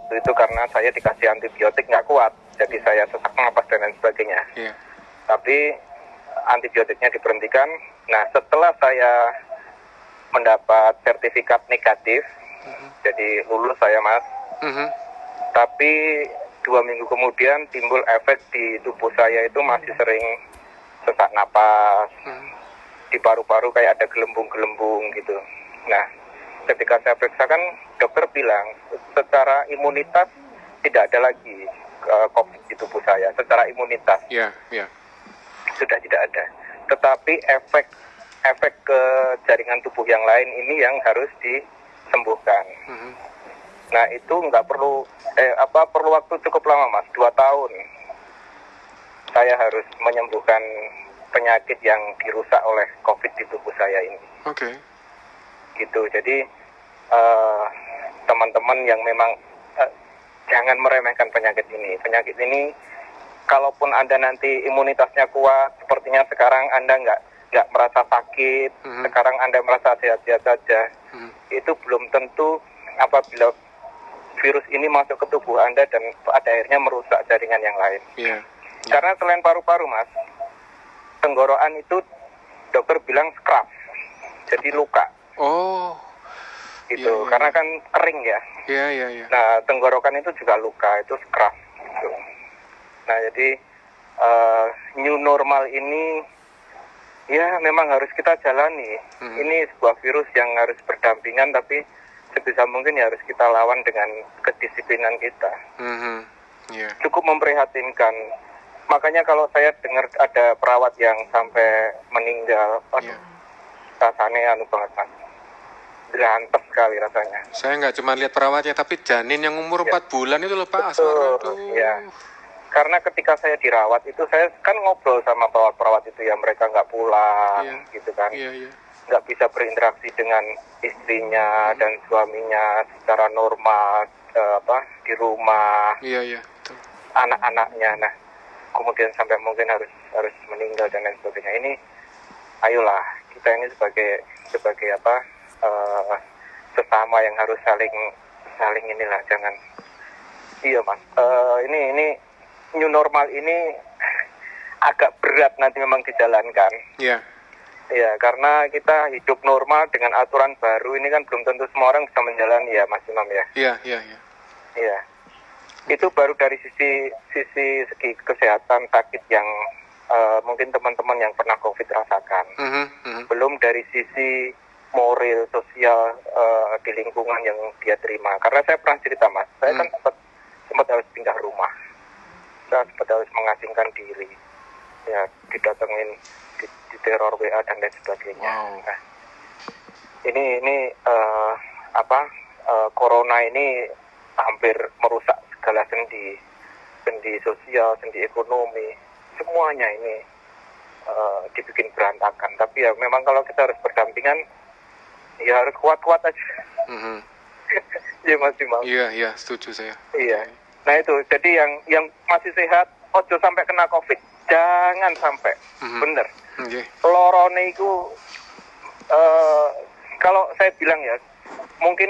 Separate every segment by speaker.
Speaker 1: waktu itu karena saya dikasih antibiotik nggak kuat, jadi saya sesak napas dan lain sebagainya.
Speaker 2: Iya.
Speaker 1: Tapi antibiotiknya diberhentikan. Nah, setelah saya mendapat sertifikat negatif, jadi lulus saya, Mas. Tapi 2 minggu kemudian timbul efek di tubuh saya itu masih sering sesak napas, di paru-paru kayak ada gelembung-gelembung gitu. Nah, ketika saya periksa kan dokter bilang secara imunitas tidak ada lagi COVID di tubuh saya. Secara imunitas sudah tidak ada. Tetapi efek ke jaringan tubuh yang lain ini yang harus disembuhkan. Nah, itu nggak perlu perlu waktu cukup lama, Mas, 2 tahun. Saya harus menyembuhkan penyakit yang dirusak oleh COVID di tubuh saya ini.
Speaker 2: Oke.
Speaker 1: Gitu. Jadi teman-teman yang memang jangan meremehkan penyakit ini. Penyakit ini, kalaupun Anda nanti imunitasnya kuat, sepertinya sekarang Anda nggak merasa sakit, sekarang Anda merasa sehat-sehat saja. Itu belum tentu apabila virus ini masuk ke tubuh Anda dan pada akhirnya merusak jaringan yang lain. Karena selain paru-paru, Mas, tenggorokan itu dokter bilang scrap, jadi luka.
Speaker 2: Oh.
Speaker 1: Gitu, karena kan kering ya. Nah, tenggorokan itu juga luka, itu scrap. Gitu. Nah, jadi new normal ini ya memang harus kita jalani. Ini sebuah virus yang harus berdampingan, tapi sebisa mungkin ya harus kita lawan dengan kedisiplinan kita. Cukup memprihatinkan. Makanya kalau saya dengar ada perawat yang sampai meninggal, rasanya banget, Mas. Berantas sekali rasanya.
Speaker 2: Saya nggak cuma lihat perawatnya, tapi janin yang umur 4 bulan itu loh, Pak.
Speaker 1: Ya. Karena ketika saya dirawat itu saya kan ngobrol sama perawat-perawat itu ya, mereka nggak pulang, gitu kan. Nggak bisa berinteraksi dengan istrinya dan suaminya secara normal, di rumah. Anak-anaknya. Nah, kemudian sampai mungkin harus meninggal dan lain sebagainya. Ini, ayolah kita ini sebagai sesama yang harus saling inilah, jangan. Iya, Mas. Ini new normal ini agak berat nanti memang dijalankan. Ya, karena kita hidup normal dengan aturan baru ini kan belum tentu semua orang bisa menjalani ya, Mas Imam ya. Iya. Itu baru dari sisi segi kesehatan sakit yang mungkin teman-teman yang pernah COVID rasakan. Belum dari sisi moral, sosial di lingkungan yang dia terima. Karena saya pernah cerita, Mas, saya kan sempat harus pindah rumah. Saya sempat harus mengasingkan diri. Ya, didatengin di teror WA dan lain sebagainya. Nah, ini corona ini hampir merusak segala sendi sosial, sendi ekonomi, semuanya ini dibikin berantakan. Tapi ya memang kalau kita harus berdampingan, ya harus kuat-kuat aja. Ya, Mas Imam.
Speaker 2: Iya, setuju saya.
Speaker 1: Iya. Nah itu, jadi yang masih sehat, ojo sampai kena COVID, jangan sampai, bener. Lorone itu, kalau saya bilang ya, mungkin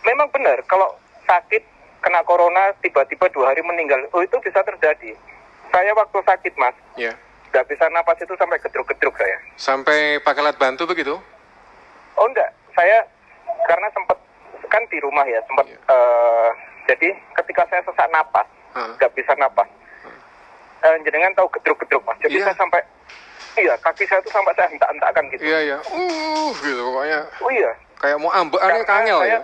Speaker 1: memang benar, kalau sakit, kena corona, tiba-tiba 2 hari meninggal, itu bisa terjadi. Saya waktu sakit, Mas, nggak bisa napas itu sampai gedruk-gedruk saya.
Speaker 2: Sampai pakai alat bantu begitu?
Speaker 1: Oh enggak, saya karena sempat, kan di rumah ya, sempat, jadi ketika saya sesak napas, nggak bisa napas, jenengan tahu gedruk-gedruk, Mas, jadi saya sampai, kaki saya tuh sampai saya hentak-hentakan gitu.
Speaker 2: Gitu pokoknya.
Speaker 1: Iya.
Speaker 2: Kayak mau ambekannya kangel ya.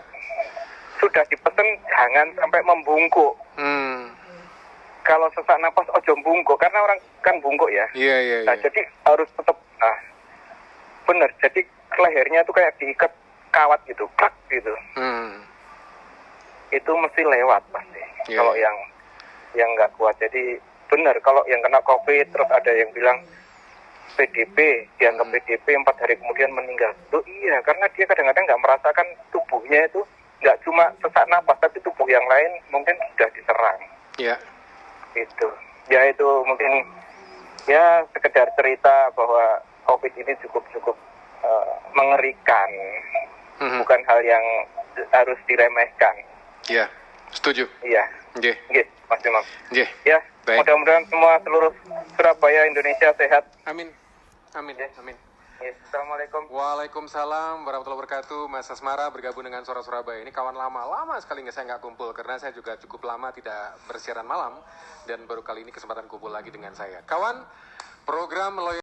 Speaker 1: Sudah dipesen jangan sampai membungkuk. Kalau sesak napas ojo bungkuk, karena orang kan bungkuk ya. Nah, jadi harus tetap, bener. Jadi lehernya tuh kayak diikat kawat gitu, krak gitu. Itu mesti lewat pasti. Kalau yang nggak kuat. Jadi bener kalau yang kena COVID terus ada yang bilang PDP, dianggap PDP 4 hari kemudian meninggal. Loh iya, karena dia kadang-kadang nggak merasakan tubuhnya itu nggak cuma sesak napas, tapi tubuh yang lain mungkin sudah diserang. Itu. Ya itu mungkin ya sekedar cerita bahwa COVID ini cukup mengerikan, bukan hal yang harus diremehkan.
Speaker 2: Setuju.
Speaker 1: Iya.
Speaker 2: Nggih.
Speaker 1: Nggih, Mas Imam.
Speaker 2: Nggih.
Speaker 1: Ya,
Speaker 2: Baik.
Speaker 1: mudah-mudahan semua seluruh Surabaya Indonesia sehat.
Speaker 2: Amin. Amin.
Speaker 1: Nggih.
Speaker 2: Amin.
Speaker 1: Yes, Assalamualaikum.
Speaker 2: Waalaikumsalam warahmatullahi wabarakatuh. Mas Asmara bergabung dengan Suara Surabaya. Ini kawan lama sekali saya nggak kumpul karena saya juga cukup lama tidak bersiaran malam dan baru kali ini kesempatan kumpul lagi dengan saya. Kawan, program Loyal